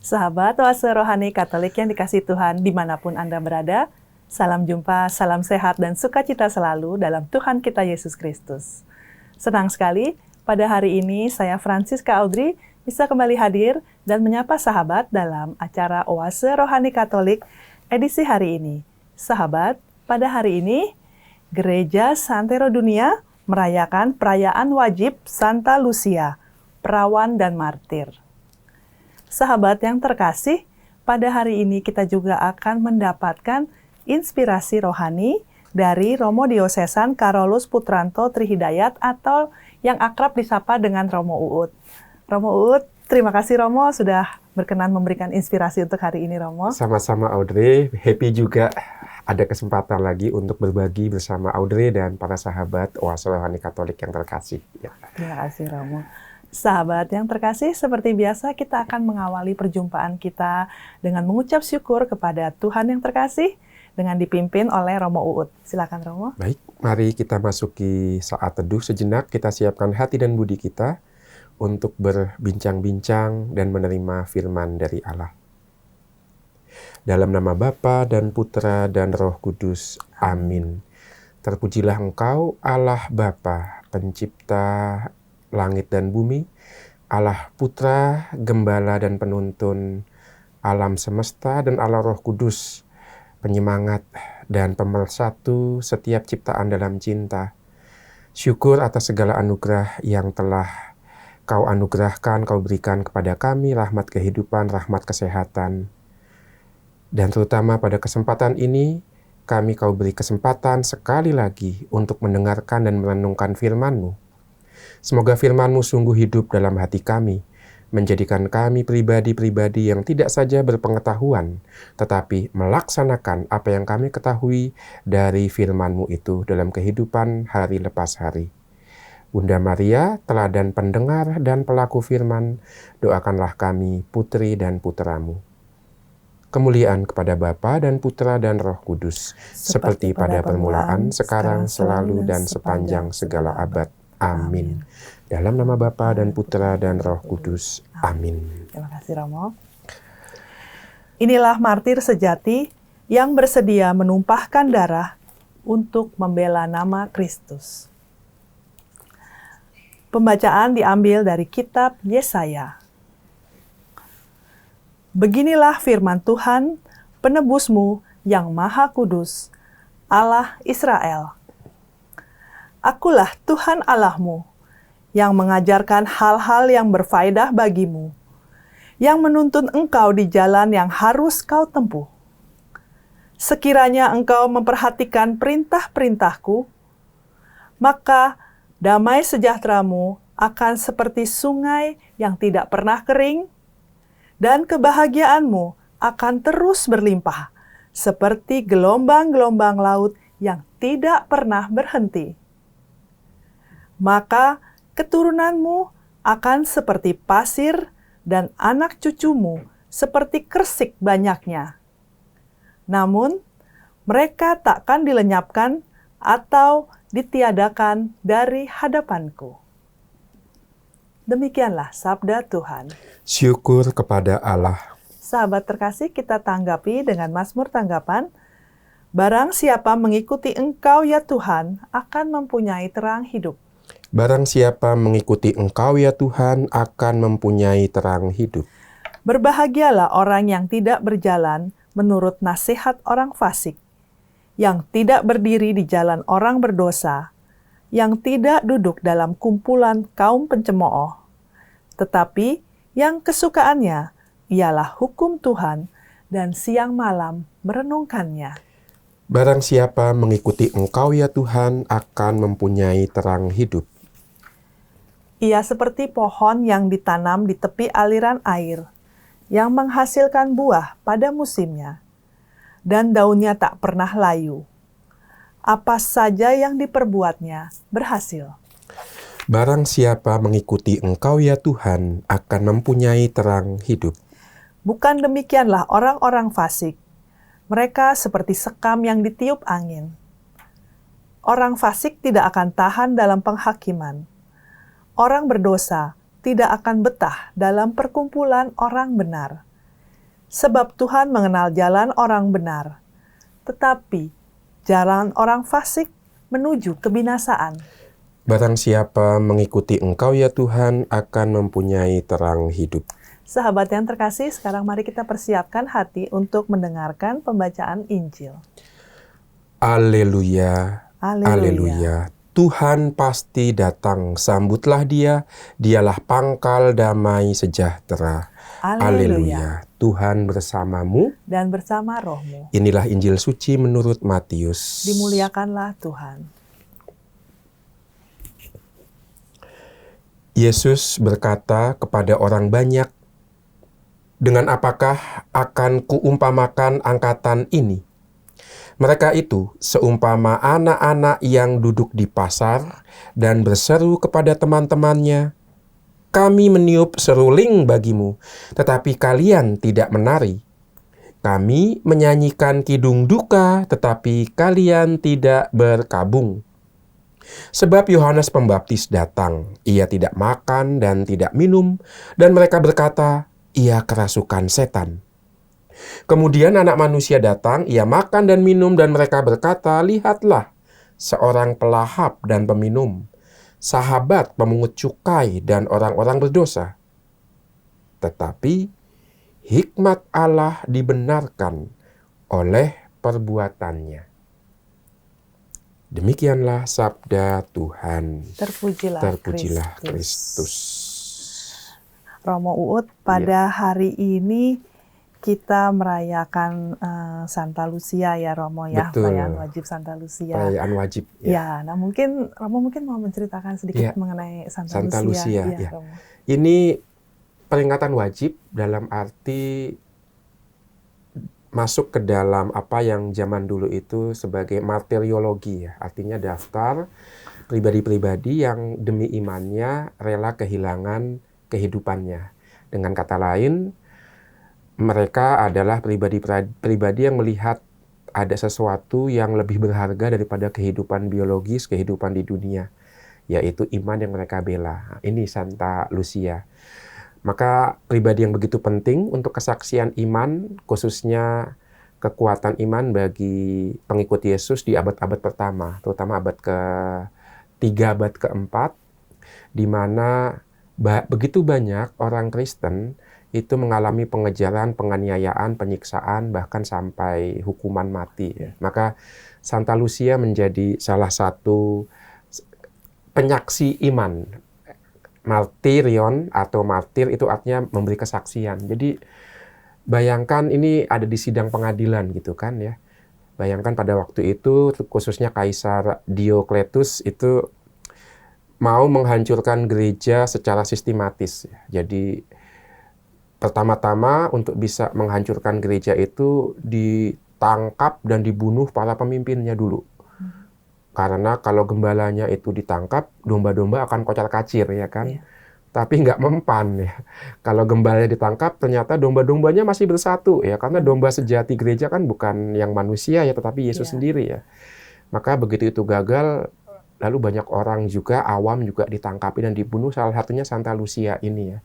Sahabat Oase Rohani Katolik yang dikasihi Tuhan dimanapun Anda berada, salam jumpa, salam sehat dan sukacita selalu dalam Tuhan kita Yesus Kristus. Senang sekali pada hari ini saya Francisca Audrey bisa kembali hadir dan menyapa sahabat dalam acara Oase Rohani Katolik edisi hari ini. Sahabat, pada hari ini Gereja Santero Dunia merayakan perayaan wajib Santa Lucia, perawan dan martir. Sahabat yang terkasih, pada hari ini kita juga akan mendapatkan inspirasi rohani dari Romo Diosesan Carolus Putranto Trihidayat atau yang akrab disapa dengan Romo Uut. Romo Uut, terima kasih Romo sudah berkenan memberikan inspirasi untuk hari ini Romo. Sama-sama Audrey, happy juga ada kesempatan lagi untuk berbagi bersama Audrey dan para sahabat Oase Rohani Katolik yang terkasih. Ya. Terima kasih Romo. Sahabat yang terkasih, seperti biasa kita akan mengawali perjumpaan kita dengan mengucap syukur kepada Tuhan yang terkasih dengan dipimpin oleh Romo Uut. Silakan Romo. Baik, mari kita masuki saat teduh sejenak. Kita siapkan hati dan budi kita untuk berbincang-bincang dan menerima firman dari Allah. Dalam nama Bapa dan Putra dan Roh Kudus. Amin. Terpujilah Engkau, Allah Bapa, pencipta langit dan bumi, Allah Putra, Gembala dan Penuntun alam semesta, dan Allah Roh Kudus, penyemangat dan pemersatu setiap ciptaan dalam cinta. Syukur atas segala anugerah yang telah Kau anugerahkan, Kau berikan kepada kami, rahmat kehidupan, rahmat kesehatan. Dan terutama pada kesempatan ini, kami Kau beri kesempatan sekali lagi untuk mendengarkan dan merenungkan firman-Mu. Semoga firman-Mu sungguh hidup dalam hati kami, menjadikan kami pribadi-pribadi yang tidak saja berpengetahuan, tetapi melaksanakan apa yang kami ketahui dari firman-Mu itu dalam kehidupan hari lepas hari. Bunda Maria, teladan pendengar dan pelaku firman, doakanlah kami, putri dan putra-Mu. Kemuliaan kepada Bapa dan Putra dan Roh Kudus, seperti pada permulaan, sekarang, selalu, dan sepanjang segala abad. Amin. Dalam nama Bapa dan Putra dan Roh Kudus. Amin. Terima kasih Romo. Inilah martir sejati yang bersedia menumpahkan darah untuk membela nama Kristus. Pembacaan diambil dari kitab Yesaya. Beginilah firman Tuhan, penebusmu yang Maha Kudus, Allah Israel. Akulah Tuhan Allahmu, yang mengajarkan hal-hal yang berfaedah bagimu, yang menuntun engkau di jalan yang harus kau tempuh. Sekiranya engkau memperhatikan perintah-perintahku, maka damai sejahteramu akan seperti sungai yang tidak pernah kering, dan kebahagiaanmu akan terus berlimpah, seperti gelombang-gelombang laut yang tidak pernah berhenti. Maka keturunanmu akan seperti pasir dan anak cucumu seperti kersik banyaknya. Namun, mereka takkan dilenyapkan atau ditiadakan dari hadapanku. Demikianlah sabda Tuhan. Syukur kepada Allah. Sahabat terkasih, kita tanggapi dengan Mazmur tanggapan. Barang siapa mengikuti Engkau ya Tuhan akan mempunyai terang hidup. Barang siapa mengikuti Engkau ya Tuhan akan mempunyai terang hidup. Berbahagialah orang yang tidak berjalan menurut nasihat orang fasik, yang tidak berdiri di jalan orang berdosa, yang tidak duduk dalam kumpulan kaum pencemooh, tetapi yang kesukaannya ialah hukum Tuhan dan siang malam merenungkannya. Barang siapa mengikuti Engkau ya Tuhan akan mempunyai terang hidup. Ia seperti pohon yang ditanam di tepi aliran air, yang menghasilkan buah pada musimnya, dan daunnya tak pernah layu. Apa saja yang diperbuatnya berhasil. Barang siapa mengikuti Engkau ya Tuhan akan mempunyai terang hidup. Bukan demikianlah orang-orang fasik. Mereka seperti sekam yang ditiup angin. Orang fasik tidak akan tahan dalam penghakiman. Orang berdosa tidak akan betah dalam perkumpulan orang benar. Sebab Tuhan mengenal jalan orang benar, tetapi jalan orang fasik menuju kebinasaan. Barang siapa mengikuti Engkau ya Tuhan akan mempunyai terang hidup. Sahabat yang terkasih, sekarang mari kita persiapkan hati untuk mendengarkan pembacaan Injil. Haleluya, haleluya. Tuhan pasti datang, sambutlah dia, dialah pangkal damai sejahtera. Haleluya. Tuhan bersamamu Dan bersama rohmu. Inilah Injil suci menurut Matius. Dimuliakanlah Tuhan. Yesus berkata kepada orang banyak, "Dengan apakah akan kuumpamakan angkatan ini? Mereka itu seumpama anak-anak yang duduk di pasar dan berseru kepada teman-temannya, 'Kami meniup seruling bagimu, tetapi kalian tidak menari. Kami menyanyikan kidung duka, tetapi kalian tidak berkabung.' Sebab Yohanes Pembaptis datang, ia tidak makan dan tidak minum, dan mereka berkata, 'Ia kerasukan setan.' Kemudian Anak Manusia datang, ia makan dan minum, dan mereka berkata, 'Lihatlah, seorang pelahap dan peminum, sahabat pemungut cukai dan orang-orang berdosa.' Tetapi hikmat Allah dibenarkan oleh perbuatannya." Demikianlah sabda Tuhan. Terpujilah Kristus. Romo Uut, pada hari ini kita merayakan Santa Lucia ya Romo ya, Betul. perayaan wajib Santa Lucia. Perayaan wajib. Ya, nah mungkin Romo mau menceritakan sedikit mengenai Santa Lucia. Ya. Romo. Ini peringatan wajib dalam arti masuk ke dalam apa yang zaman dulu itu sebagai martiriologi ya. Artinya daftar pribadi-pribadi yang demi imannya rela kehilangan kehidupannya. Dengan kata lain, mereka adalah pribadi yang melihat ada sesuatu yang lebih berharga daripada kehidupan biologis, kehidupan di dunia, yaitu iman yang mereka bela. Ini Santa Lucia. Maka pribadi yang begitu penting untuk kesaksian iman, khususnya kekuatan iman bagi pengikut Yesus di abad-abad pertama, terutama abad ke-3, abad ke-4, di mana begitu banyak orang Kristen itu mengalami pengejaran, penganiayaan, penyiksaan, bahkan sampai hukuman mati. Maka Santa Lucia menjadi salah satu penyaksi iman. Martirion atau martir itu artinya memberi kesaksian. Jadi bayangkan ini ada di sidang pengadilan gitu kan ya. Bayangkan pada waktu itu khususnya Kaisar Diocletius itu mau menghancurkan gereja secara sistematis. Jadi pertama-tama untuk bisa menghancurkan gereja itu ditangkap dan dibunuh para pemimpinnya dulu. Karena kalau gembalanya itu ditangkap, domba-domba akan kocar-kacir, ya kan? Iya. Tapi nggak mempan, ya. Kalau gembalanya ditangkap, ternyata domba-dombanya masih bersatu, ya. Karena domba sejati gereja kan bukan yang manusia, ya, tetapi Yesus sendiri, ya. Maka begitu itu gagal, lalu banyak orang juga, awam juga ditangkapi dan dibunuh, salah satunya Santa Lucia ini, ya.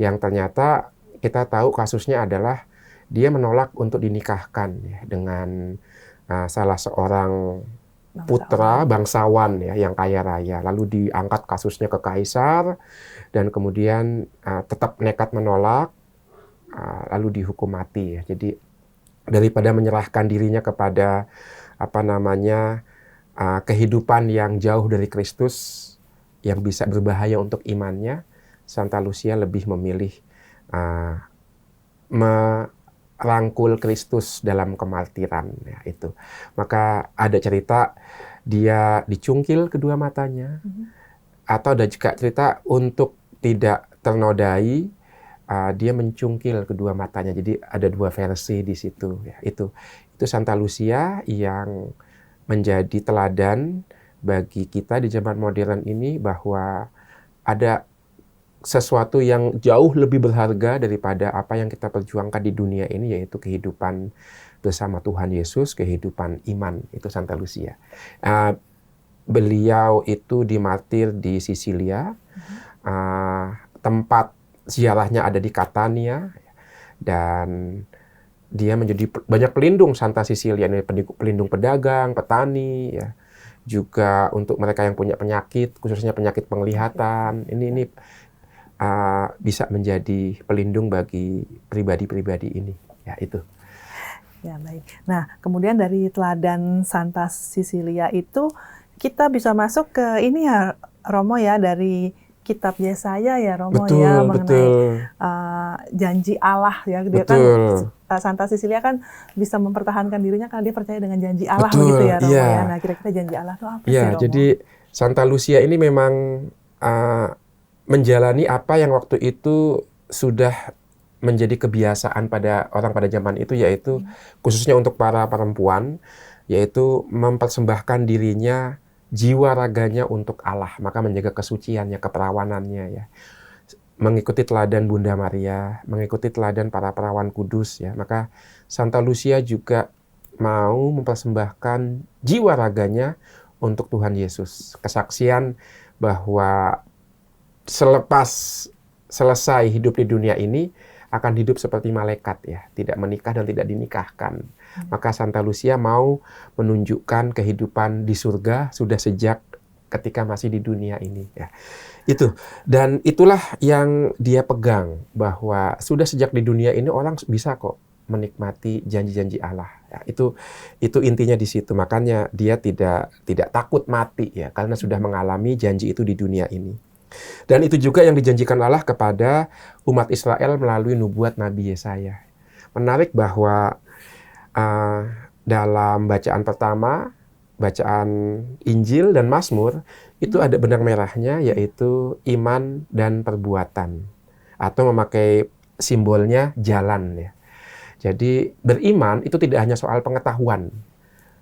Yang ternyata kita tahu kasusnya adalah dia menolak untuk dinikahkan, ya, dengan salah seorang putra bangsawan ya yang kaya raya, lalu diangkat kasusnya ke kaisar dan kemudian tetap nekat menolak, lalu dihukum mati ya. Jadi daripada menyerahkan dirinya kepada kehidupan yang jauh dari Kristus yang bisa berbahaya untuk imannya, Santa Lucia lebih memilih merangkul Kristus dalam kemartiran ya itu. Maka ada cerita dia dicungkil kedua matanya, atau ada juga cerita untuk tidak ternodai dia mencungkil kedua matanya. Jadi ada dua versi di situ ya. Itu Santa Lucia yang menjadi teladan bagi kita di zaman modern ini bahwa ada sesuatu yang jauh lebih berharga daripada apa yang kita perjuangkan di dunia ini, yaitu kehidupan bersama Tuhan Yesus, kehidupan iman. Itu Santa Lucia. Beliau itu dimartir di Sisilia, tempat ziarahnya ada di Catania, dan dia menjadi banyak pelindung Santa Cecilia ini, pelindung pedagang, petani, ya. Juga untuk mereka yang punya penyakit, khususnya penyakit penglihatan. Ini bisa menjadi pelindung bagi pribadi-pribadi ini. Ya, itu. Ya, baik. Nah, kemudian dari teladan Santa Cecilia itu kita bisa masuk ke ini ya, Romo ya, dari kitab Yesaya ya, Romo Betul, ya, mengenai betul. Janji Allah ya. Dia Betul. kan Santa Cecilia kan bisa mempertahankan dirinya karena dia percaya dengan janji Allah Betul, begitu ya, Romo iya. ya. Nah, kira-kira janji Allah itu apa sih, Ya, Romo? jadi Santa Lucia ini memang menjalani apa yang waktu itu sudah menjadi kebiasaan pada orang pada zaman itu, yaitu khususnya untuk para perempuan, yaitu mempersembahkan dirinya, jiwa raganya untuk Allah, maka menjaga kesuciannya, keperawanannya, ya. Mengikuti teladan Bunda Maria, mengikuti teladan para perawan kudus, ya. Maka Santa Lucia juga mau mempersembahkan jiwa raganya untuk Tuhan Yesus. Kesaksian bahwa selepas selesai hidup di dunia ini akan hidup seperti malaikat, ya, tidak menikah dan tidak dinikahkan. Maka Santa Lucia mau menunjukkan kehidupan di surga sudah sejak ketika masih di dunia ini, ya. Itu, dan itulah yang dia pegang, bahwa sudah sejak di dunia ini orang bisa kok menikmati janji-janji Allah, ya. Itu intinya di situ. Makanya dia tidak takut mati, ya, karena sudah mengalami janji itu di dunia ini. Dan itu juga yang dijanjikan Allah kepada umat Israel melalui nubuat Nabi Yesaya. Menarik bahwa dalam bacaan pertama, bacaan Injil dan Mazmur, itu ada benang merahnya, yaitu iman dan perbuatan. Atau memakai simbolnya jalan, ya. Jadi beriman itu tidak hanya soal pengetahuan,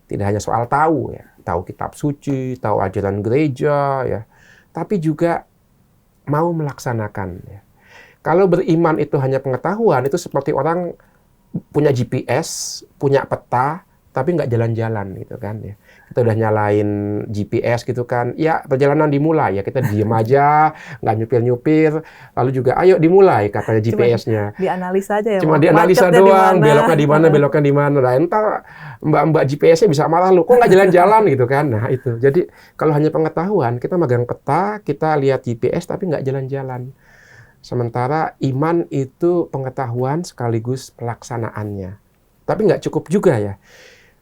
tidak hanya soal tahu, ya, tahu kitab suci, tahu ajaran gereja, ya, tapi juga mau melaksanakan, ya. Kalau beriman itu hanya pengetahuan, itu seperti orang punya GPS, punya peta, tapi nggak jalan-jalan gitu kan, ya. Kita udah nyalain GPS gitu kan, ya perjalanan dimulai, ya, kita diem aja, nggak nyupir-nyupir, lalu juga ayo dimulai katanya GPS-nya. Dianalisa aja ya, Cuma dianalisa macetnya doang, di mana. beloknya di mana. Nah, entar mbak-mbak GPS-nya bisa marah lu, kok nggak jalan-jalan gitu kan. Nah, itu. Jadi kalau hanya pengetahuan, kita megang peta, kita lihat GPS tapi nggak jalan-jalan. Sementara iman itu pengetahuan sekaligus pelaksanaannya. Tapi nggak cukup juga, ya.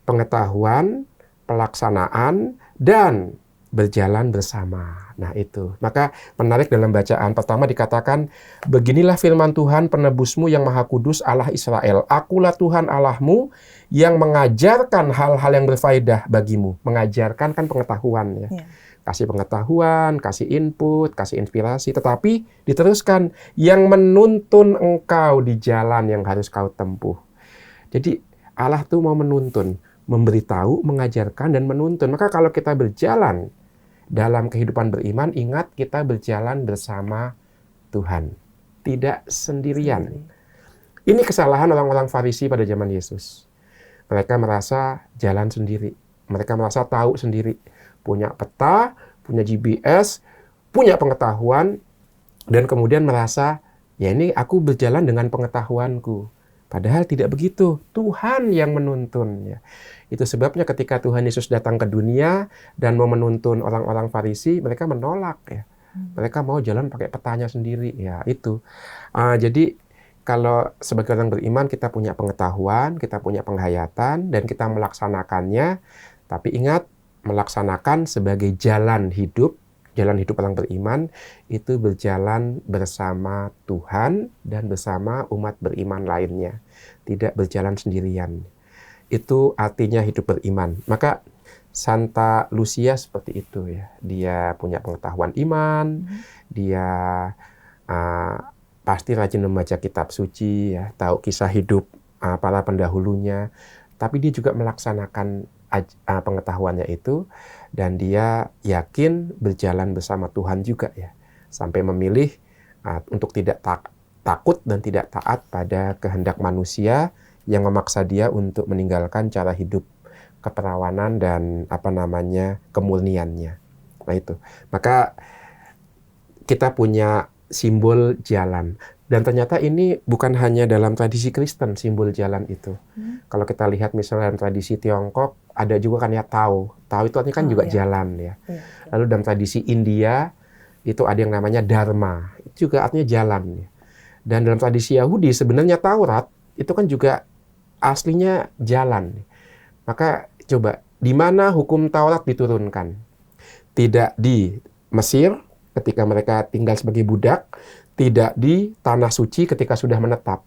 Pengetahuan, pelaksanaan, dan berjalan bersama. Nah, itu. Maka menarik dalam bacaan pertama dikatakan, beginilah firman Tuhan penebusmu yang maha kudus, Allah Israel. Akulah Tuhan Allahmu yang mengajarkan hal-hal yang berfaedah bagimu. Mengajarkan kan pengetahuan, ya. Ya. Kasih pengetahuan, kasih input, kasih inspirasi. Tetapi diteruskan, yang menuntun engkau di jalan yang harus kau tempuh. Jadi Allah tuh mau menuntun, memberitahu, mengajarkan, dan menuntun. Maka kalau kita berjalan dalam kehidupan beriman, ingat kita berjalan bersama Tuhan, tidak sendirian. Ini kesalahan orang-orang Farisi pada zaman Yesus. Mereka merasa jalan sendiri, mereka merasa tahu sendiri, punya peta, punya GPS, punya pengetahuan, dan kemudian merasa, ya ini aku berjalan dengan pengetahuanku. Padahal tidak begitu, Tuhan yang menuntun, ya. Itu sebabnya ketika Tuhan Yesus datang ke dunia dan mau menuntun orang-orang Farisi, mereka menolak, ya. Mereka mau jalan pakai petanya sendiri, ya, itu. Jadi kalau sebagai orang beriman kita punya pengetahuan, kita punya penghayatan, dan kita melaksanakannya. Tapi ingat, melaksanakan sebagai jalan hidup orang beriman itu berjalan bersama Tuhan dan bersama umat beriman lainnya, tidak berjalan sendirian. Itu artinya hidup beriman. Maka Santa Lucia seperti itu, ya. Dia punya pengetahuan iman, dia pasti rajin membaca kitab suci, ya, tahu kisah hidup para pendahulunya, tapi dia juga melaksanakan pengetahuannya itu, dan dia yakin berjalan bersama Tuhan juga, ya, sampai memilih untuk tidak takut dan tidak taat pada kehendak manusia yang memaksa dia untuk meninggalkan cara hidup keperawanan dan kemurniannya. Nah, itu. Maka kita punya simbol jalan. Dan ternyata ini bukan hanya dalam tradisi Kristen simbol jalan itu. Kalau kita lihat misalnya dalam tradisi Tiongkok, ada juga kan ya Tao. Tao itu artinya kan juga jalan ya. Lalu dalam tradisi India, itu ada yang namanya Dharma. Itu juga artinya jalan ya. Dan dalam tradisi Yahudi, sebenarnya Taurat itu kan juga aslinya jalan. Maka coba, di mana hukum Taurat diturunkan? Tidak di Mesir, ketika mereka tinggal sebagai budak, tidak di tanah suci ketika sudah menetap.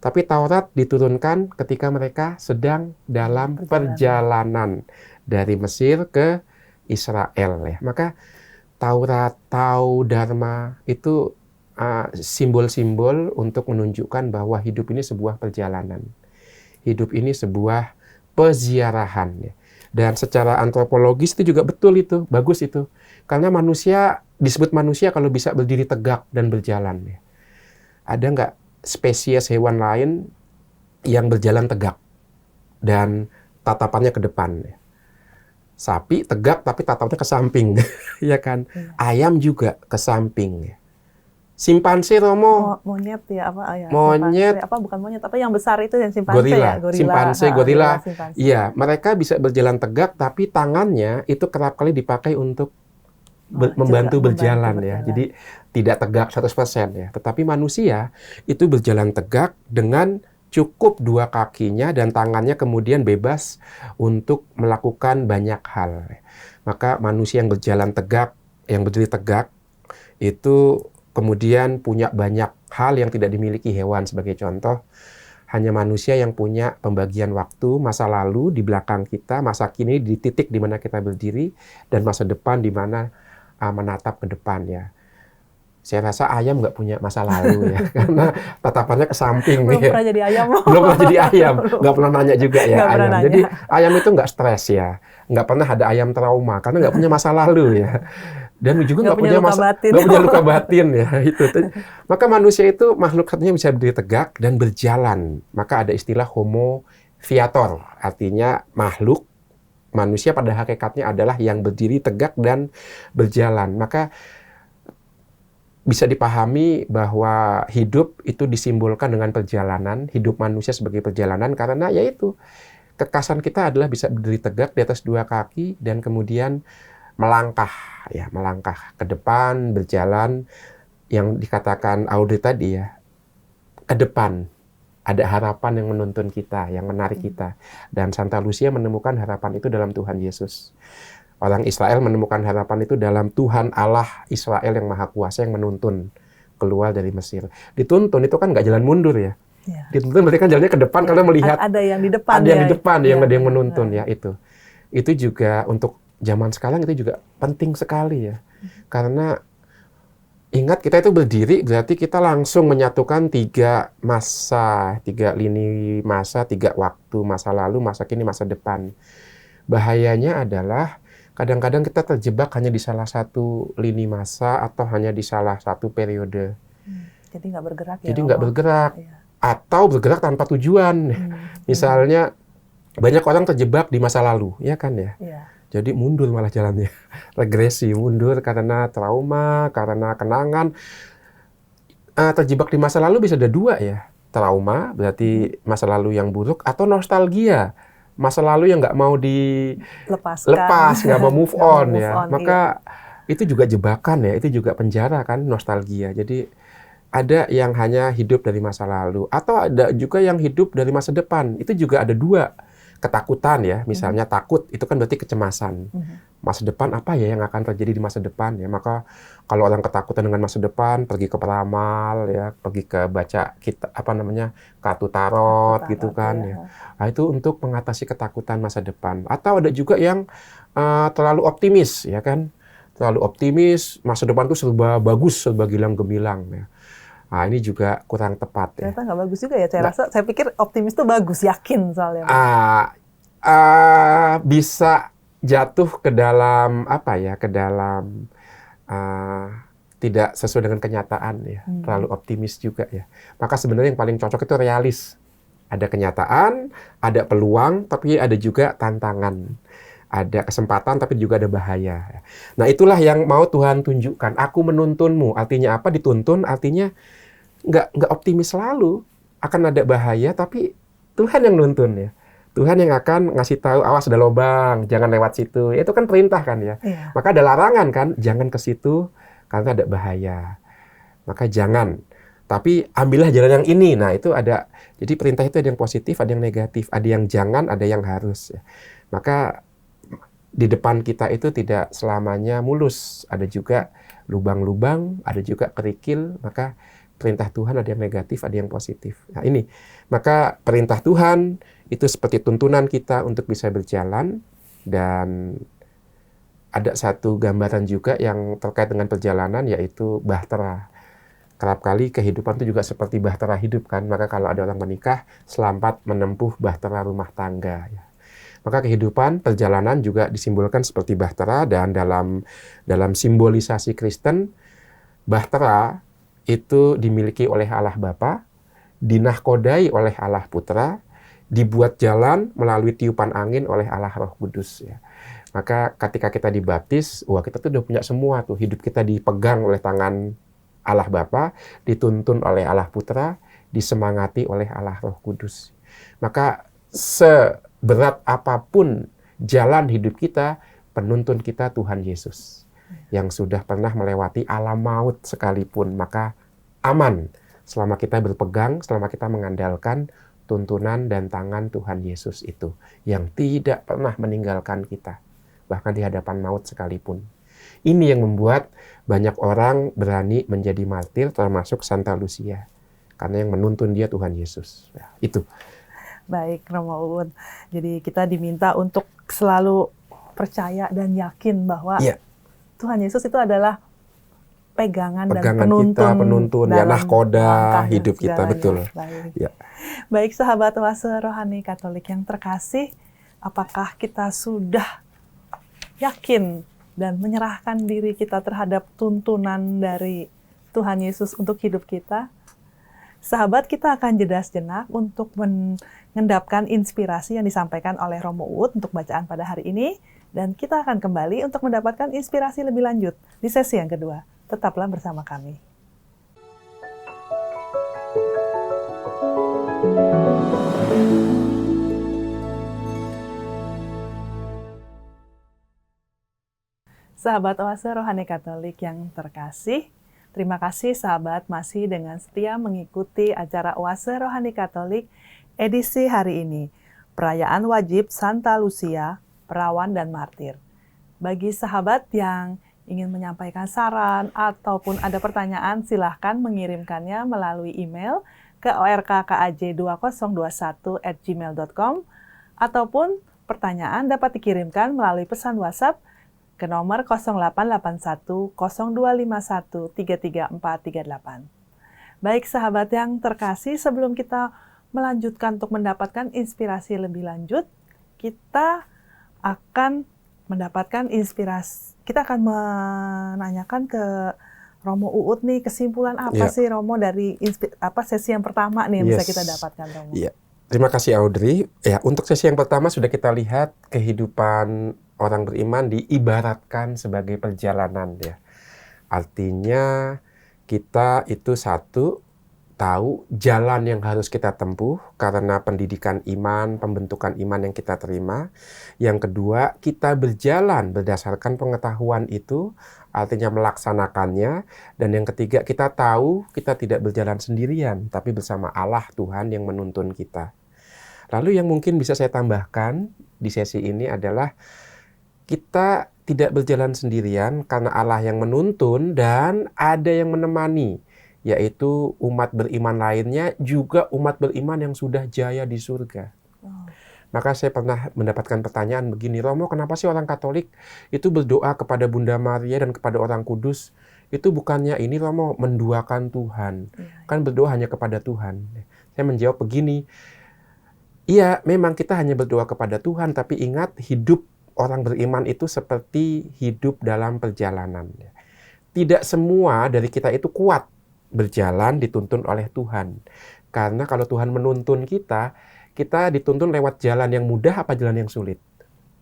Tapi Taurat diturunkan ketika mereka sedang dalam perjalanan dari Mesir ke Israel. Ya. Maka Taurat, Tao, Dharma itu simbol-simbol untuk menunjukkan bahwa hidup ini sebuah perjalanan. Hidup ini sebuah peziarahan. Ya. Dan secara antropologis itu juga betul itu, bagus itu. Karena manusia disebut manusia kalau bisa berdiri tegak dan berjalan. Ya. Ada nggak spesies hewan lain yang berjalan tegak dan tatapannya ke depan? Ya. Sapi tegak tapi tatapannya ke samping, ya kan? Ayam juga ke samping. Ya. Simpanse, Romo. Monyet ya apa ya? Monyet. Simpanse, apa bukan monyet? Apa yang besar itu yang simpanse gorila. ya? Gorila. Simpanse, gorila. Iya, mereka bisa berjalan tegak tapi tangannya itu kerap kali dipakai untuk membantu berjalan ya. Jadi tidak tegak 100% ya. Tetapi manusia itu berjalan tegak dengan cukup dua kakinya dan tangannya kemudian bebas untuk melakukan banyak hal. Maka manusia yang berjalan tegak, yang berdiri tegak itu kemudian punya banyak hal yang tidak dimiliki hewan. Sebagai contoh, hanya manusia yang punya pembagian waktu, masa lalu di belakang kita, masa kini di titik di mana kita berdiri, dan masa depan di mana menatap ke depan ya. Saya rasa ayam nggak punya masa lalu ya, karena tatapannya ke samping. Belum pernah jadi ayam. Belum pernah jadi ayam, nggak pernah nanya juga ya ayam. Jadi ayam itu nggak stres ya, nggak pernah ada ayam trauma, karena nggak punya masa lalu ya. Dan juga nggak punya luka batin ya itu. Maka manusia itu makhluk satunya bisa berdiri tegak dan berjalan. Maka ada istilah homo viator, artinya makhluk manusia pada hakikatnya adalah yang berdiri tegak dan berjalan. Maka bisa dipahami bahwa hidup itu disimbolkan dengan perjalanan, hidup manusia sebagai perjalanan, karena yaitu kekasan kita adalah bisa berdiri tegak di atas dua kaki dan kemudian melangkah ke depan, berjalan, yang dikatakan Audrey tadi ya, ke depan. Ada harapan yang menuntun kita, yang menarik kita. Dan Santa Lucia menemukan harapan itu dalam Tuhan Yesus. Orang Israel menemukan harapan itu dalam Tuhan Allah Israel yang Maha Kuasa yang menuntun keluar dari Mesir. Dituntun itu kan nggak jalan mundur ya. Dituntun berarti kan jalannya ke depan karena melihat ada yang di depan. Ada yang di depan, ada yang menuntun ya itu. Itu juga untuk zaman sekarang itu juga penting sekali ya. Karena ingat kita itu berdiri berarti kita langsung menyatukan tiga lini masa, tiga waktu, masa lalu, masa kini, masa depan. Bahayanya adalah kadang-kadang kita terjebak hanya di salah satu lini masa atau hanya di salah satu periode. Jadi nggak bergerak ya. Jadi nggak bergerak. Atau bergerak tanpa tujuan. Misalnya banyak orang terjebak di masa lalu, ya kan ya? Jadi mundur malah jalannya. Regresi, mundur karena trauma, karena kenangan. Terjebak di masa lalu bisa ada dua ya. Trauma, berarti masa lalu yang buruk, atau nostalgia. Masa lalu yang nggak mau dilepas, nggak mau move on ya. Maka itu juga jebakan ya, itu juga penjara kan, nostalgia. Jadi ada yang hanya hidup dari masa lalu. Atau ada juga yang hidup dari masa depan. Itu juga ada dua. Ketakutan ya, misalnya takut itu kan berarti kecemasan. Masa depan apa ya yang akan terjadi di masa depan ya. Maka kalau orang ketakutan dengan masa depan, pergi ke peramal ya, pergi ke baca kartu tarot gitu kan ya. Nah, itu untuk mengatasi ketakutan masa depan. Atau ada juga yang terlalu optimis ya kan. Terlalu optimis, masa depan itu serba bagus, serba gilang gemilang ya. Nah, ini juga kurang tepat ya. Ternyata nggak bagus juga ya. Saya pikir optimis itu bagus, yakin soalnya. Bisa jatuh ke dalam tidak sesuai dengan kenyataan ya. Terlalu optimis juga ya. Maka sebenarnya yang paling cocok itu realis. Ada kenyataan, ada peluang, tapi ada juga tantangan. Ada kesempatan, tapi juga ada bahaya. Nah, itulah yang mau Tuhan tunjukkan. Aku menuntunmu. Artinya apa? Dituntun, artinya nggak optimis selalu, akan ada bahaya, tapi Tuhan yang nuntun ya. Tuhan yang akan ngasih tahu, awas ada lobang, jangan lewat situ. Itu kan perintah kan ya. Iya. Maka ada larangan kan, jangan ke situ karena ada bahaya. Maka jangan. Tapi ambillah jalan yang ini. Nah, itu ada. Jadi perintah itu ada yang positif, ada yang negatif, ada yang jangan, ada yang harus ya. Maka di depan kita itu tidak selamanya mulus. Ada juga lubang-lubang, ada juga kerikil, maka perintah Tuhan ada yang negatif, ada yang positif. Nah ini, maka perintah Tuhan itu seperti tuntunan kita untuk bisa berjalan, dan ada satu gambaran juga yang terkait dengan perjalanan, yaitu bahtera. Kerap kali kehidupan itu juga seperti bahtera hidup kan, maka kalau ada orang menikah, selamat menempuh bahtera rumah tangga. Ya. Maka kehidupan, perjalanan juga disimbolkan seperti bahtera, dan dalam simbolisasi Kristen, bahtera itu dimiliki oleh Allah Bapa, dinahkodai oleh Allah Putra, dibuat jalan melalui tiupan angin oleh Allah Roh Kudus. Ya. Maka ketika kita dibaptis, wah kita tuh udah punya semua tuh, hidup kita dipegang oleh tangan Allah Bapa, dituntun oleh Allah Putra, disemangati oleh Allah Roh Kudus. Maka seberat apapun jalan hidup kita, penuntun kita Tuhan Yesus yang sudah pernah melewati alam maut sekalipun, maka aman selama kita berpegang, selama kita mengandalkan tuntunan dan tangan Tuhan Yesus itu, yang tidak pernah meninggalkan kita, bahkan di hadapan maut sekalipun. Ini yang membuat banyak orang berani menjadi martir, termasuk Santa Lucia, karena yang menuntun dia Tuhan Yesus. Ya, itu. Baik, Romo Uun. Jadi kita diminta untuk selalu percaya dan yakin bahwa Tuhan Yesus itu adalah pegangan dan penuntun ya, nahkoda hidup kita, segalanya. betul. Baik. Ya. Baik, sahabat Oase Rohani Katolik yang terkasih, apakah kita sudah yakin dan menyerahkan diri kita terhadap tuntunan dari Tuhan Yesus untuk hidup kita? Sahabat, kita akan jeda sejenak untuk mengendapkan inspirasi yang disampaikan oleh Romo Uud untuk bacaan pada hari ini. Dan kita akan kembali untuk mendapatkan inspirasi lebih lanjut di sesi yang kedua. Tetaplah bersama kami. Sahabat Oase Rohani Katolik yang terkasih, terima kasih sahabat masih dengan setia mengikuti acara Oase Rohani Katolik edisi hari ini, perayaan wajib Santa Lucia, perawan dan martir. Bagi sahabat yang ingin menyampaikan saran ataupun ada pertanyaan, silahkan mengirimkannya melalui email ke orkkaj2021@gmail.com, ataupun pertanyaan dapat dikirimkan melalui pesan WhatsApp ke nomor 0881 0251 33438. Baik sahabat yang terkasih, sebelum kita melanjutkan untuk mendapatkan inspirasi lebih lanjut, kita akan mendapatkan inspirasi. Kita akan menanyakan ke Romo Uud nih, kesimpulan apa sih Romo dari sesi yang pertama nih yang bisa kita dapatkan, Romo? Iya. Terima kasih Audrey. Ya, untuk sesi yang pertama sudah kita lihat kehidupan orang beriman diibaratkan sebagai perjalanan ya. Artinya kita itu satu, tahu jalan yang harus kita tempuh karena pendidikan iman, pembentukan iman yang kita terima. Yang kedua, kita berjalan berdasarkan pengetahuan itu, artinya melaksanakannya. Dan yang ketiga, kita tahu kita tidak berjalan sendirian, tapi bersama Allah Tuhan yang menuntun kita. Lalu yang mungkin bisa saya tambahkan di sesi ini adalah kita tidak berjalan sendirian karena Allah yang menuntun dan ada yang menemani, yaitu umat beriman lainnya, juga umat beriman yang sudah jaya di surga. Maka saya pernah mendapatkan pertanyaan begini, Romo, kenapa sih orang Katolik itu berdoa kepada Bunda Maria dan kepada orang kudus? Itu bukannya ini, Romo, menduakan Tuhan. Kan berdoa hanya kepada Tuhan. Saya menjawab begini, iya memang kita hanya berdoa kepada Tuhan, tapi ingat hidup orang beriman itu seperti hidup dalam perjalanan. Tidak semua dari kita itu kuat berjalan dituntun oleh Tuhan. Karena kalau Tuhan menuntun kita, kita dituntun lewat jalan yang mudah apa jalan yang sulit?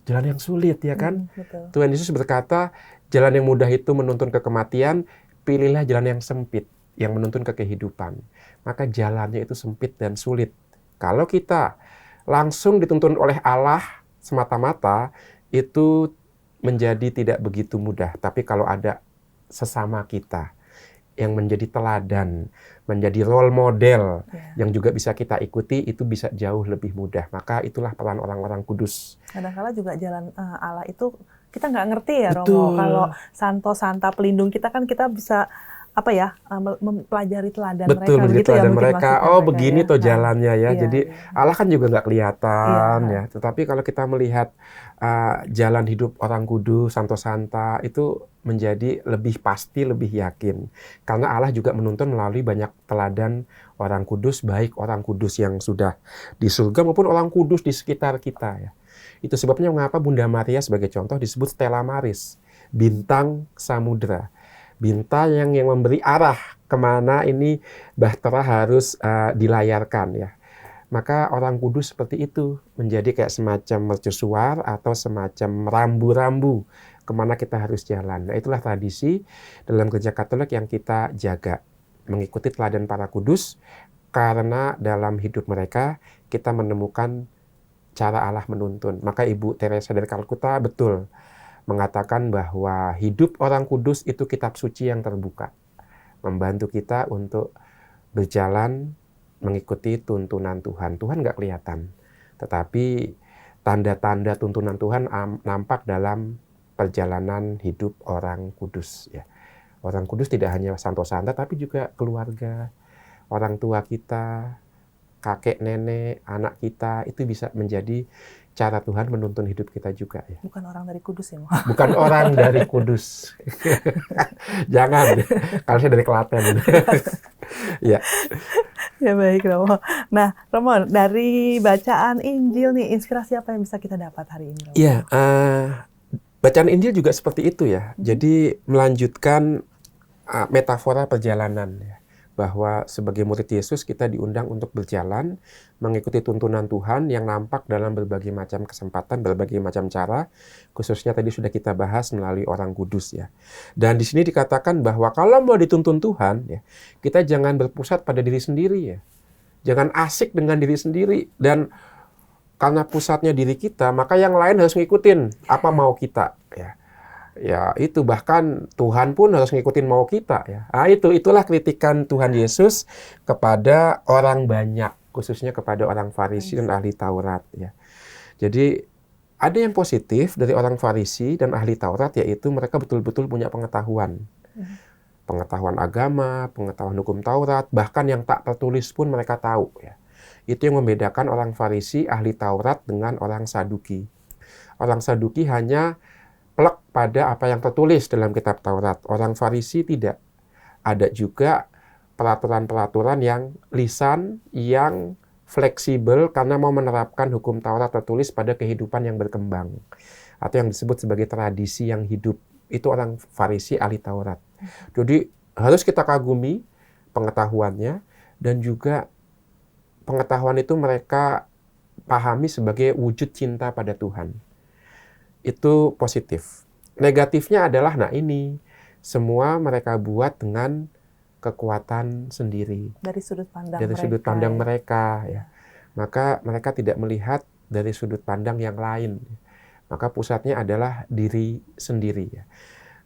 Jalan yang sulit, ya kan? Tuhan Yesus berkata, jalan yang mudah itu menuntun ke kematian, pilihlah jalan yang sempit. yang menuntun ke kehidupan, maka jalannya itu sempit dan sulit. Kalau kita langsung dituntun oleh Allah semata-mata, itu menjadi tidak begitu mudah. Tapi kalau ada sesama kita yang menjadi teladan, menjadi role model, yang juga bisa kita ikuti, itu bisa jauh lebih mudah. Maka itulah peran orang-orang kudus. Kadang-kala juga jalan Allah itu kita nggak ngerti ya, Betul. Romo. Kalau Santo Santa pelindung kita kan kita bisa mempelajari teladan Betul, mereka, begitu ya teladan mungkin mereka. maksudnya Oh, mereka begini ya. tuh jalannya ya. Iya, Jadi iya. Allah kan juga nggak kelihatan Iya. ya. Tetapi kalau kita melihat jalan hidup orang kudus, Santo Santa, itu menjadi lebih pasti, lebih yakin. Karena Allah juga menuntun melalui banyak teladan orang kudus, baik orang kudus yang sudah di surga maupun orang kudus di sekitar kita ya. Itu sebabnya mengapa Bunda Maria sebagai contoh disebut Stella Maris, bintang samudra. Bintang yang memberi arah kemana ini bahtera harus dilayarkan ya. Maka orang kudus seperti itu menjadi kayak semacam mercusuar atau semacam rambu-rambu kemana kita harus jalan. Nah, itulah tradisi dalam Gereja Katolik yang kita jaga, mengikuti teladan para kudus, karena dalam hidup mereka kita menemukan cara Allah menuntun. Maka Ibu Teresa dari Kalkuta betul mengatakan bahwa hidup orang kudus itu kitab suci yang terbuka, membantu kita untuk berjalan mengikuti tuntunan Tuhan. Tuhan nggak kelihatan, tetapi tanda-tanda tuntunan Tuhan nampak dalam perjalanan hidup orang kudus. Ya. Orang kudus tidak hanya Santo Santa, tapi juga keluarga, orang tua kita, kakek, nenek, anak kita, itu bisa menjadi cara Tuhan menuntun hidup kita juga ya. Bukan orang dari Kudus ya, Mo? Bukan orang dari Kudus. Jangan, kalau saya dari Klaten. Ya. Ya baik, Romo. Nah, Romo, dari bacaan Injil nih, inspirasi apa yang bisa kita dapat hari ini, Romo? Iya, bacaan Injil juga seperti itu ya. Jadi melanjutkan metafora perjalanan ya. Bahwa sebagai murid Yesus kita diundang untuk berjalan, mengikuti tuntunan Tuhan yang nampak dalam berbagai macam kesempatan, berbagai macam cara, khususnya tadi sudah kita bahas melalui orang kudus ya. Dan di sini dikatakan bahwa kalau mau dituntun Tuhan, ya, kita jangan berpusat pada diri sendiri ya. Jangan asik dengan diri sendiri, dan karena pusatnya diri kita, maka yang lain harus ngikutin apa mau kita ya. Ya itu, bahkan Tuhan pun harus ngikutin mau kita ya. Nah, itulah kritikan Tuhan Yesus kepada orang banyak, khususnya kepada orang Farisi dan ahli Taurat ya. Jadi ada yang positif dari orang Farisi dan ahli Taurat, yaitu mereka betul-betul punya pengetahuan. Pengetahuan agama, pengetahuan hukum Taurat, bahkan yang tak tertulis pun mereka tahu ya. Itu yang membedakan orang Farisi, ahli Taurat dengan orang Saduki. Orang Saduki hanya plek pada apa yang tertulis dalam kitab Taurat. Orang Farisi tidak. Ada juga peraturan-peraturan yang lisan, yang fleksibel karena mau menerapkan hukum Taurat tertulis pada kehidupan yang berkembang. Atau yang disebut sebagai tradisi yang hidup. Itu orang Farisi ahli Taurat. Jadi harus kita kagumi pengetahuannya, dan juga pengetahuan itu mereka pahami sebagai wujud cinta pada Tuhan. Itu positif. Negatifnya adalah, nah ini, semua mereka buat dengan kekuatan sendiri. Dari sudut pandang dari mereka. Sudut pandang mereka ya. Maka mereka tidak melihat dari sudut pandang yang lain. Maka pusatnya adalah diri sendiri ya.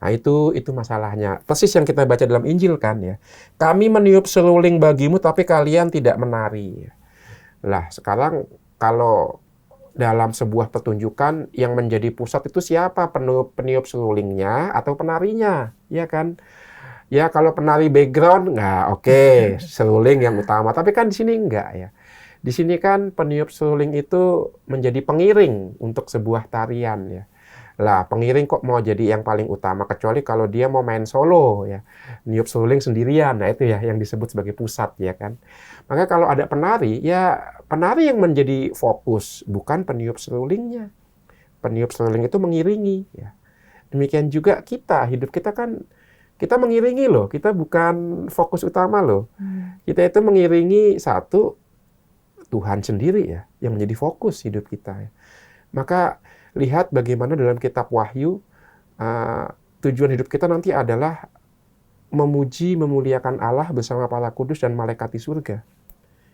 Nah itu masalahnya. Persis yang kita baca dalam Injil kan ya. Kami meniup seruling bagimu tapi kalian tidak menari. Lah sekarang kalau dalam sebuah pertunjukan yang menjadi pusat itu siapa? Peniup serulingnya atau penarinya, ya kan? Ya kalau penari background nggak oke, seruling yang utama. Tapi kan di sini nggak ya. Di sini kan peniup seruling itu menjadi pengiring untuk sebuah tarian ya. Lah pengiring kok mau jadi yang paling utama, kecuali kalau dia mau main solo ya, niup seruling sendirian. Nah itu ya yang disebut sebagai pusat ya kan. Maka kalau ada penari, ya penari yang menjadi fokus, bukan peniup serulingnya. Peniup seruling itu mengiringi ya. Demikian juga kita, hidup kita kan kita mengiringi loh, kita bukan fokus utama loh. Kita itu mengiringi satu Tuhan sendiri ya, yang menjadi fokus hidup kita ya. Maka lihat bagaimana dalam kitab Wahyu, tujuan hidup kita nanti adalah memuji, memuliakan Allah bersama para kudus dan malaikat di surga.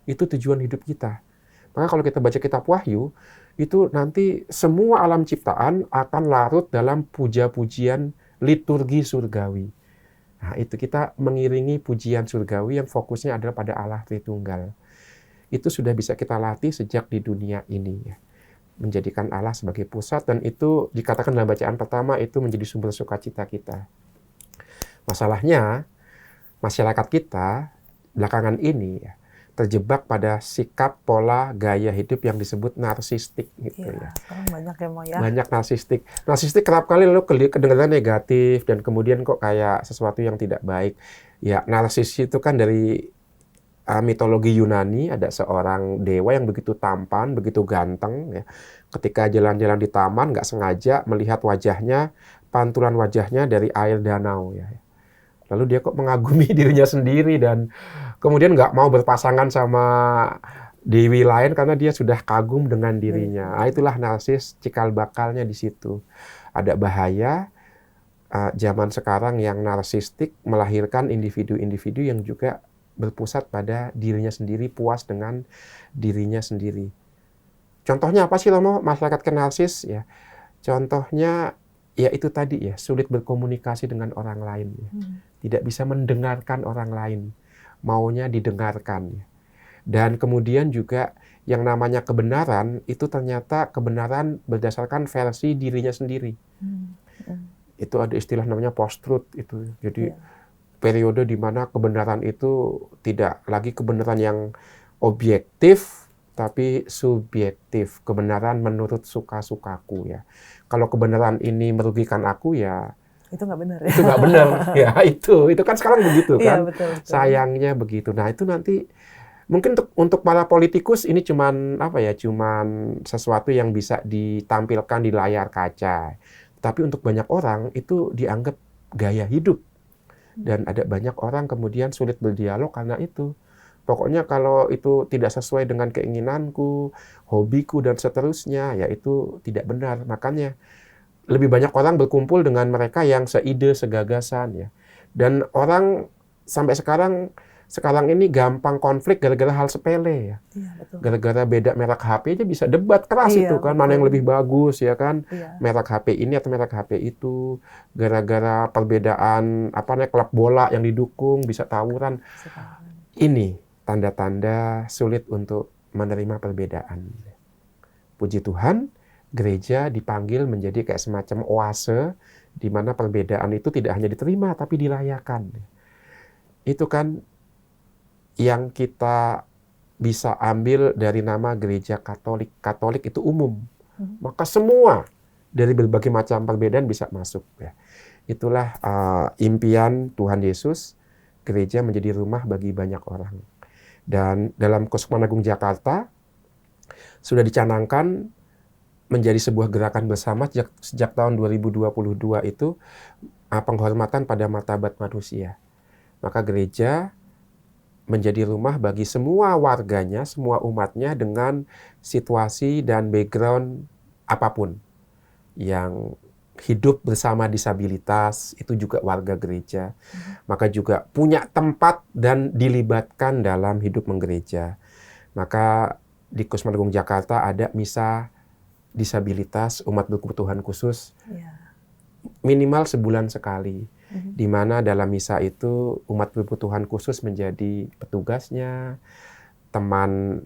Itu tujuan hidup kita. Maka kalau kita baca kitab Wahyu, itu nanti semua alam ciptaan akan larut dalam puja-pujian liturgi surgawi. Nah, itu kita mengiringi pujian surgawi yang fokusnya adalah pada Allah Tritunggal. Itu sudah bisa kita latih sejak di dunia ini, ya. Menjadikan Allah sebagai pusat, dan itu dikatakan dalam bacaan pertama itu menjadi sumber sukacita kita. Masalahnya, masyarakat kita belakangan ini ya, terjebak pada sikap pola gaya hidup yang disebut narsistik gitu ya. Banyak ya, Mo, ya. Banyak narsistik. Narsistik kerap kali lalu kedengaran negatif dan kemudian kok kayak sesuatu yang tidak baik. Ya, narsis itu kan dari mitologi Yunani, ada seorang dewa yang begitu tampan, begitu ganteng ya. Ketika jalan-jalan di taman nggak sengaja melihat wajahnya, pantulan wajahnya dari air danau ya. Lalu dia kok mengagumi dirinya sendiri dan kemudian nggak mau berpasangan sama dewi lain karena dia sudah kagum dengan dirinya. Nah, itulah narsis, cikal bakalnya di situ. Ada bahaya zaman sekarang yang narsistik melahirkan individu-individu yang juga berpusat pada dirinya sendiri, puas dengan dirinya sendiri. Contohnya apa sih, Romo, masyarakat narsis ya? Contohnya ya itu tadi ya, sulit berkomunikasi dengan orang lain ya. Tidak bisa mendengarkan orang lain, maunya didengarkan. Dan kemudian juga yang namanya kebenaran, itu ternyata kebenaran berdasarkan versi dirinya sendiri. Itu ada istilah namanya post-truth itu. Jadi periode di mana kebenaran itu tidak lagi kebenaran yang objektif, tapi subjektif. Kebenaran menurut suka-sukaku ya. Kalau kebenaran ini merugikan aku ya, itu nggak benar ya. Itu nggak benar. Ya, itu kan sekarang begitu kan. Iya, betul. Sayangnya begitu. Nah, itu nanti mungkin untuk para politikus ini cuman sesuatu yang bisa ditampilkan di layar kaca. Tapi untuk banyak orang itu dianggap gaya hidup. Dan ada banyak orang kemudian sulit berdialog karena itu. Pokoknya kalau itu tidak sesuai dengan keinginanku, hobiku dan seterusnya, ya itu tidak benar. Makanya lebih banyak orang berkumpul dengan mereka yang seide, segagasan ya. Dan orang sampai sekarang ini gampang konflik gara-gara hal sepele ya. Iya, betul. Gara-gara beda merek HP aja bisa debat keras itu kan, betul. Mana yang lebih bagus ya kan. Merek HP ini atau merek HP itu. Gara-gara perbedaan klub bola yang didukung bisa tawuran. Ini tanda-tanda sulit untuk menerima perbedaan. Puji Tuhan, gereja dipanggil menjadi kayak semacam oase di mana perbedaan itu tidak hanya diterima tapi dirayakan. Itu kan yang kita bisa ambil dari nama gereja Katolik. Katolik itu umum. Maka semua dari berbagai macam perbedaan bisa masuk ya. Itulah impian Tuhan Yesus, gereja menjadi rumah bagi banyak orang. Dan dalam Keuskupan Agung Jakarta sudah dicanangkan menjadi sebuah gerakan bersama sejak tahun 2022 itu penghormatan pada martabat manusia. Maka gereja menjadi rumah bagi semua warganya, semua umatnya dengan situasi dan background apapun. Yang hidup bersama disabilitas, itu juga warga gereja. Maka juga punya tempat dan dilibatkan dalam hidup menggereja. Maka di Keuskupan Agung Jakarta ada misa disabilitas, umat berkebutuhan khusus, minimal sebulan sekali. Di mana dalam misa itu umat berkebutuhan khusus menjadi petugasnya, teman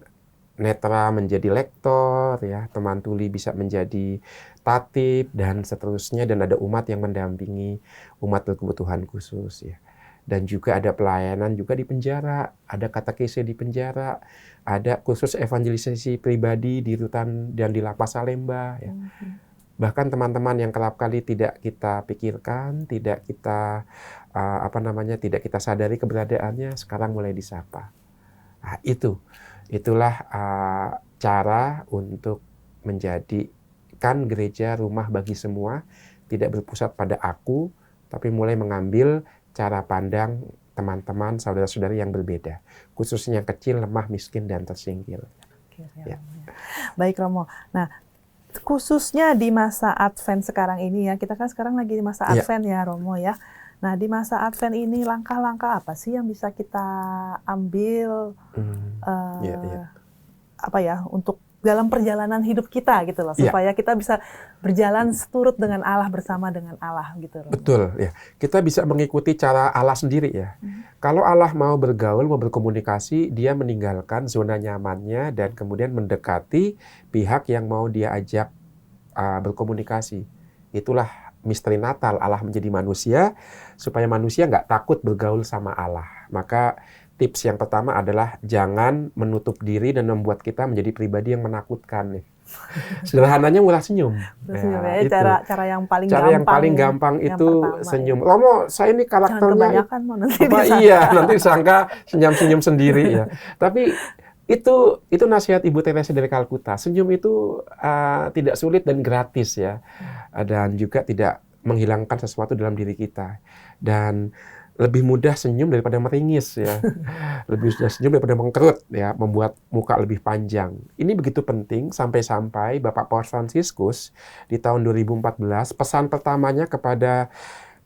netra menjadi lektor, ya, teman tuli bisa menjadi tatib dan seterusnya, dan ada umat yang mendampingi umat berkebutuhan khusus ya. Dan juga ada pelayanan juga di penjara, ada katekese di penjara, ada khusus evangelisasi pribadi di rutan dan di lapas Salemba ya. Bahkan teman-teman yang kerap kali tidak kita pikirkan, tidak kita tidak kita sadari keberadaannya, sekarang mulai disapa. Nah, itulah cara untuk menjadikan gereja rumah bagi semua, tidak berpusat pada aku, tapi mulai mengambil cara pandang teman-teman, saudara-saudari yang berbeda, khususnya yang kecil, lemah, miskin, dan tersingkir. Ya. Baik, Romo. Nah, khususnya di masa Advent sekarang ini ya, kita kan sekarang lagi di masa Advent ya, Romo ya. Nah, di masa Advent ini langkah-langkah apa sih yang bisa kita ambil Iya, iya. untuk dalam perjalanan hidup kita gitu loh, Iya. supaya kita bisa berjalan seturut dengan Allah, bersama dengan Allah gitu, Romo. Betul, ya. Kita bisa mengikuti cara Allah sendiri ya. Kalau Allah mau bergaul, mau berkomunikasi, dia meninggalkan zona nyamannya dan kemudian mendekati pihak yang mau dia ajak berkomunikasi. Itulah misteri Natal, Allah menjadi manusia, supaya manusia nggak takut bergaul sama Allah. Maka tips yang pertama adalah jangan menutup diri dan membuat kita menjadi pribadi yang menakutkan nih. Sederhananya mulai senyum. Itu cara yang paling cara gampang. yang paling gampang yang itu pertama, senyum. Romo, saya ini Jangan karakternya kebanyakan, nanti apa? disangka. Iya, nanti disangka senyum-senyum sendiri ya. Tapi itu nasihat Ibu Teresa dari Kalkuta. Senyum itu tidak sulit dan gratis ya, dan juga tidak menghilangkan sesuatu dalam diri kita. Dan lebih mudah senyum daripada meringis ya. Lebih mudah senyum daripada mengkerut ya, membuat muka lebih panjang. Ini begitu penting sampai-sampai Bapak Paus Fransiskus di tahun 2014 pesan pertamanya kepada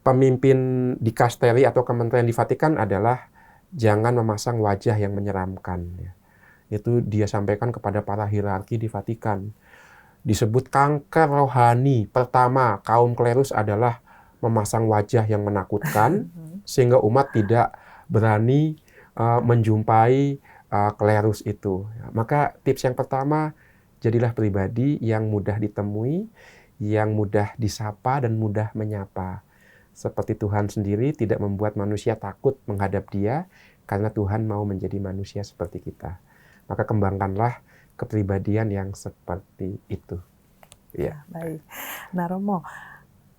pemimpin dikasteri atau kementerian di Vatikan adalah jangan memasang wajah yang menyeramkan ya. Itu dia sampaikan kepada para hierarki di Vatikan. Disebut kanker rohani pertama kaum klerus adalah memasang wajah yang menakutkan sehingga umat tidak berani menjumpai klerus itu. Maka tips yang pertama, jadilah pribadi yang mudah ditemui, yang mudah disapa dan mudah menyapa. Seperti Tuhan sendiri tidak membuat manusia takut menghadap Dia karena Tuhan mau menjadi manusia seperti kita. Maka kembangkanlah kepribadian yang seperti itu. Ya. Baik. Nah, Romo,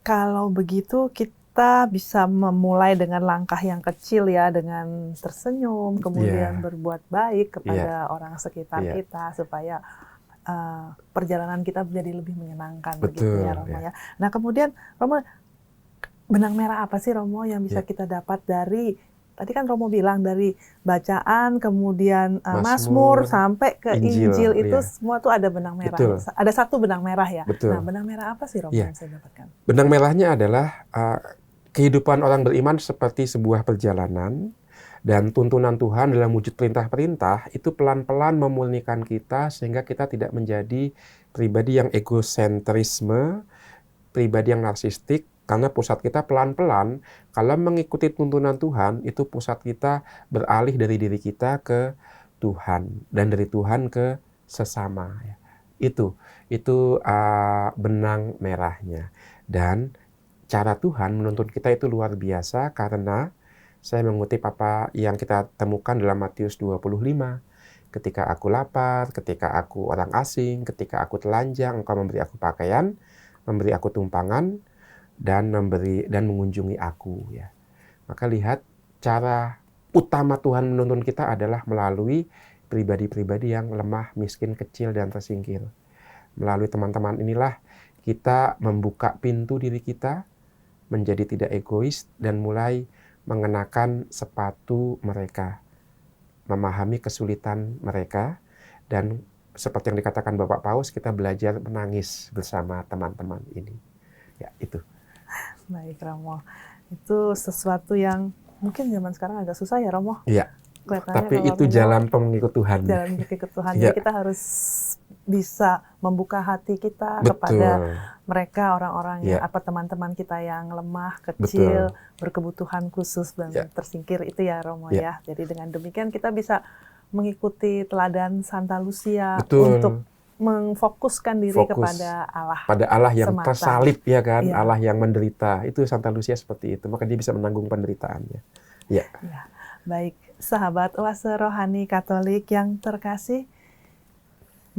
kalau begitu kita bisa memulai dengan langkah yang kecil ya, dengan tersenyum, kemudian berbuat baik kepada orang sekitar kita supaya perjalanan kita menjadi lebih menyenangkan. Betul, begitu ya, Romo ya. Nah, kemudian Romo, benang merah apa sih, Romo, yang bisa kita dapat dari tadi kan Romo bilang dari bacaan, kemudian Mazmur sampai ke Injil itu semua tuh ada benang merah. Betul. Ada satu benang merah ya. Betul. Nah, benang merah apa sih, Romo, yang saya dapatkan? Benang merahnya adalah kehidupan orang beriman seperti sebuah perjalanan, dan tuntunan Tuhan dalam wujud perintah-perintah itu pelan-pelan memurnikan kita sehingga kita tidak menjadi pribadi yang egosentrisme, pribadi yang narsistik. Karena pusat kita pelan-pelan, kalau mengikuti tuntunan Tuhan, itu pusat kita beralih dari diri kita ke Tuhan, dan dari Tuhan ke sesama. Itu benang merahnya. Dan cara Tuhan menuntun kita itu luar biasa, karena saya mengutip apa yang kita temukan dalam Matius 25. Ketika aku lapar, ketika aku orang asing, ketika aku telanjang, engkau memberi aku pakaian, memberi aku tumpangan, dan mengunjungi aku ya. Maka lihat, cara utama Tuhan menuntun kita adalah melalui pribadi-pribadi yang lemah, miskin, kecil, dan tersingkir. Melalui teman-teman inilah kita membuka pintu diri kita menjadi tidak egois dan mulai mengenakan sepatu mereka, memahami kesulitan mereka, dan seperti yang dikatakan Bapak Paus, kita belajar menangis bersama teman-teman ini. Ya, itu. Baik, Romo. Itu sesuatu yang mungkin zaman sekarang agak susah ya, Romo. Iya. Tapi itu jalan pengikut Tuhan. Jalan pengikut Tuhan. Jadi kita harus bisa membuka hati kita kepada mereka, orang-orang yang teman-teman kita yang lemah, kecil, berkebutuhan khusus dan tersingkir itu ya, Romo ya. Jadi dengan demikian kita bisa mengikuti teladan Santa Lucia untuk memfokuskan diri kepada Allah. Pada Allah yang semata. tersalib ya kan, Allah yang menderita. Itu Santa Lucia seperti itu, maka dia bisa menanggung penderitaannya. Ya. Baik, sahabat oase rohani Katolik yang terkasih,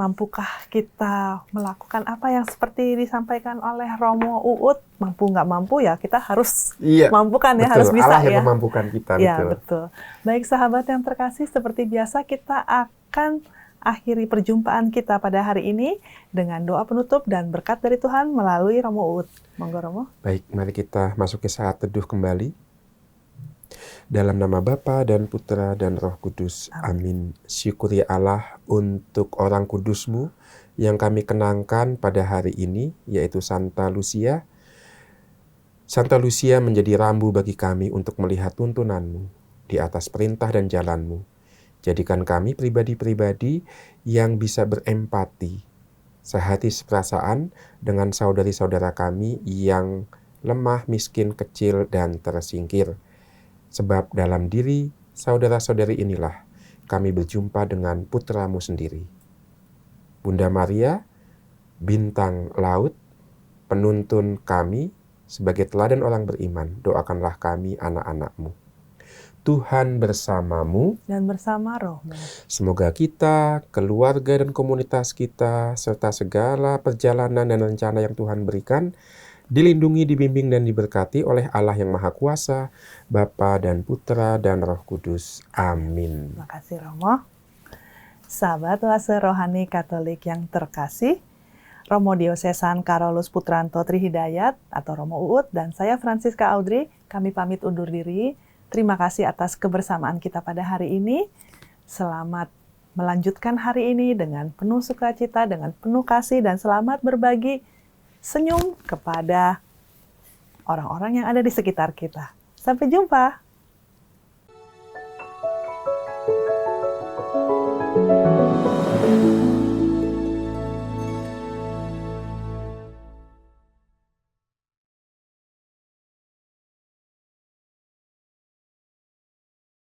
mampukah kita melakukan apa yang seperti disampaikan oleh Romo Uut? Mampu nggak mampu ya, kita harus mampukan ya, harus bisa Allah yang memampukan kita. Betul. Baik, sahabat yang terkasih, seperti biasa kita akan akhiri perjumpaan kita pada hari ini dengan doa penutup dan berkat dari Tuhan melalui Romo Uut. Monggo, Romo. Baik, mari kita masuki saat teduh kembali. Dalam nama Bapa dan Putra dan Roh Kudus. Amin. Syukuri Allah untuk orang kudus-Mu yang kami kenangkan pada hari ini, yaitu Santa Lucia, Santa Lucia menjadi rambu bagi kami untuk melihat tuntunan-Mu di atas perintah dan jalan-Mu. Jadikan kami pribadi-pribadi yang bisa berempati, sehati seperasaan dengan saudari-saudara kami yang lemah, miskin, kecil, dan tersingkir. Sebab dalam diri saudara-saudari inilah kami berjumpa dengan putra-Mu sendiri. Bunda Maria, bintang laut, penuntun kami, sebagai teladan orang beriman, doakanlah kami anak-anak-Mu. Tuhan bersamamu Dan bersama rohmu. Semoga kita, keluarga dan komunitas kita, serta segala perjalanan dan rencana yang Tuhan berikan, dilindungi, dibimbing, dan diberkati oleh Allah yang Maha Kuasa, Bapa dan Putra dan Roh Kudus. Amin. Terima kasih Romo. Sahabat oase rohani Katolik yang terkasih, Romo Diosesan Carolus Putranto Trihidayat atau Romo Uut dan saya Francisca Audrey, kami pamit undur diri. Terima kasih atas kebersamaan kita pada hari ini. Selamat melanjutkan hari ini dengan penuh sukacita, dengan penuh kasih, dan selamat berbagi senyum kepada orang-orang yang ada di sekitar kita. Sampai jumpa.